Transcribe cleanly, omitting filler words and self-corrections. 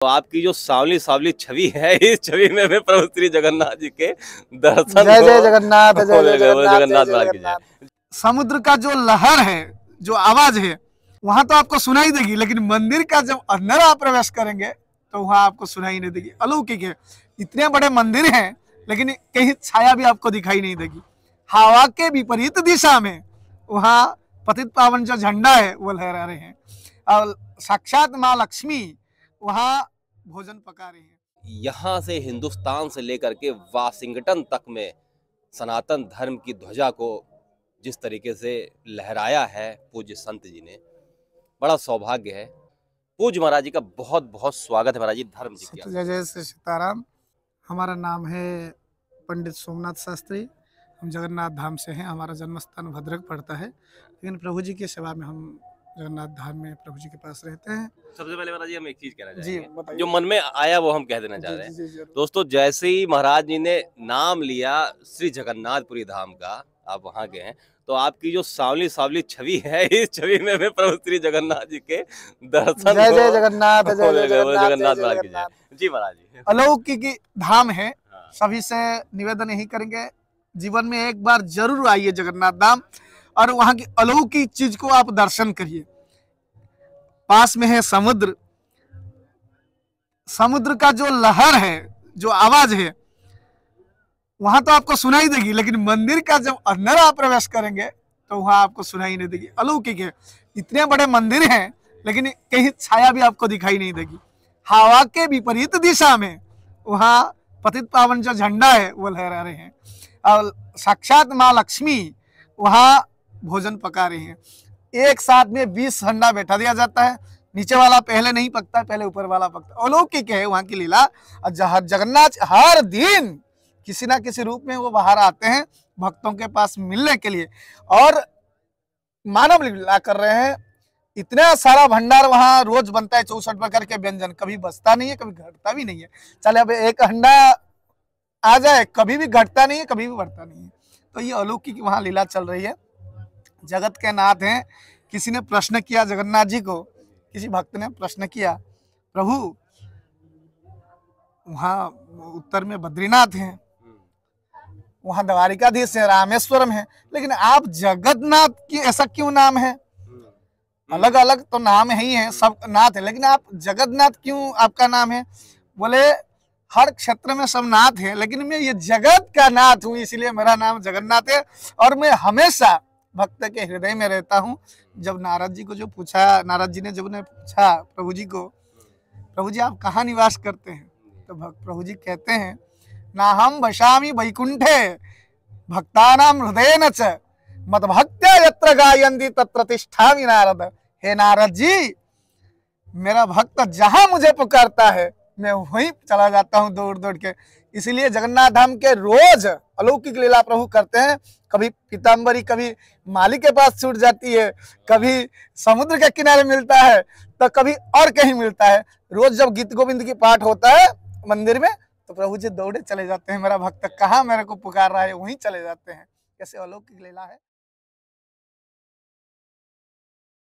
तो आपकी जो सांवली सांवली छवि है, इस छवि में भी प्रभु श्री जगन्नाथ जी के दर्शन जय जय जगन्नाथ, जय जय जगन्नाथ, जगन्नाथ जय महाराज की जय। जगन्नाथ। समुद्र का जो लहर है, जो आवाज है, वहां तो आपको सुनाई देगी, लेकिन मंदिर का जब अंदर आप प्रवेश करेंगे तो वहां आपको सुनाई नहीं देगी। अलौकिक है। इतने बड़े मंदिर हैं, लेकिन कहीं छाया भी आपको दिखाई नहीं देगी। हवा के विपरीत दिशा में वहां पतित पावन जो झंडा है वो लहरा रहे हैं, और साक्षात माँ लक्ष्मी वहां भोजन पका रही है। यहाँ से हिंदुस्तान से लेकर के वाशिंगटन तक में सनातन धर्म की ध्वजा को जिस तरीके से लहराया है पूज्य संत जी ने, बड़ा सौभाग्य है। पूज्य महाराज जी का बहुत बहुत स्वागत है। महाराज जी धर्म जी क्या? जय जय श्री सीताराम। हमारा नाम है पंडित सोमनाथ शास्त्री। हम जगन्नाथ धाम से हैं। हमारा जन्म स्थान भद्रक पड़ता है, लेकिन प्रभु जी की सेवा में हम जगन्नाथ धाम में प्रभु जी के पास रहते हैं। सबसे पहले महाराज जी हम एक चीज कहना जी चाहेंगे, बताइए। जो मन में आया वो हम कह देना चाह रहे हैं। जी। दोस्तों, जैसे ही महाराज जी ने नाम लिया श्री जगन्नाथपुरी धाम का, आप वहां गए हैं, तो आपकी जो सांवली सांवली छवि है, इस छवि में भी प्रभु श्री जगन्नाथ जी के दर्शन जय जय जगन्नाथ, जय जय जगन्नाथ जगन्नाथ, महाराज की जय। जी महाराज जी। अलौकिक धाम है। हाँ। सभी से निवेदन यही करेंगे, जीवन में एक बार जरूर आइए जगन्नाथ धाम, और वहां की अलौकिक चीज को आप दर्शन करिए। पास में है समुद्र। समुद्र का जो लहर है, जो आवाज है, वहां तो आपको सुनाई देगी, लेकिन मंदिर का जब अंदर आप प्रवेश करेंगे तो वहां आपको सुनाई नहीं देगी। अलौकिक है। इतने बड़े मंदिर हैं, लेकिन कहीं छाया भी आपको दिखाई नहीं देगी। हवा के विपरीत दिशा में वहां पतित पावन जो झंडा है वो लहरा रहे हैं, और साक्षात माँ लक्ष्मी वहां भोजन पका रही हैं। एक साथ में 20 हंडा बैठा दिया जाता है। नीचे वाला पहले नहीं पकता, पहले ऊपर वाला पकता। अलौकिक है वहां की लीला। जगन्नाथ हर दिन किसी ना किसी रूप में वो बाहर आते हैं भक्तों के पास मिलने के लिए, और मानव लीला कर रहे हैं। इतना सारा भंडार वहां रोज बनता है, 64 प्रकार के व्यंजन। कभी बचता नहीं है, कभी घटता भी नहीं है। चले अब एक हंडा आ जाए, कभी भी घटता नहीं है, कभी भी बढ़ता नहीं है। तो ये अलौकिक वहां लीला चल रही है। जगत के नाथ हैं। किसी ने प्रश्न किया जगन्नाथ जी को, किसी भक्त ने प्रश्न किया, प्रभु वहां उत्तर में बद्रीनाथ हैं, वहां द्वारिकाधीश है, रामेश्वरम है, लेकिन आप जगन्नाथ की ऐसा क्यों नाम है? अलग अलग तो नाम ही है, सब नाथ है, लेकिन आप जगन्नाथ क्यों आपका नाम है? बोले हर क्षेत्र में सब नाथ है, लेकिन मैं ये जगत का नाथ हूँ, इसलिए मेरा नाम जगन्नाथ है, और मैं हमेशा भक्त के हृदय में रहता हूँ। जब नारद जी को जो पूछा, नारद जी ने जब ने पूछा प्रभु जी को, प्रभु जी आप कहाँ निवास करते हैं? तो प्रभु जी कहते हैं, ना हम वशामि वैकुंठे भक्तानाम हृदयेन च मद्भक्त्या यत्र गायन्ति तत्र तिष्ठामि नारद। हे नारद जी, मेरा भक्त जहां मुझे पुकारता है मैं वहीं चला जाता हूं दौड़ दौड़ के। इसलिए जगन्नाथ धाम के रोज अलौकिक लीला प्रभु करते हैं। कभी पीताम्बरी, कभी माली के पास छूट जाती है, कभी समुद्र के किनारे मिलता है, तो कभी और कहीं मिलता है। रोज जब गीत गोविंद की पाठ होता है मंदिर में, तो प्रभु जी दौड़े चले जाते हैं। मेरा भक्त कहाँ मेरे को पुकार रहा है, वहीं चले जाते हैं। कैसे अलौकिक लीला है।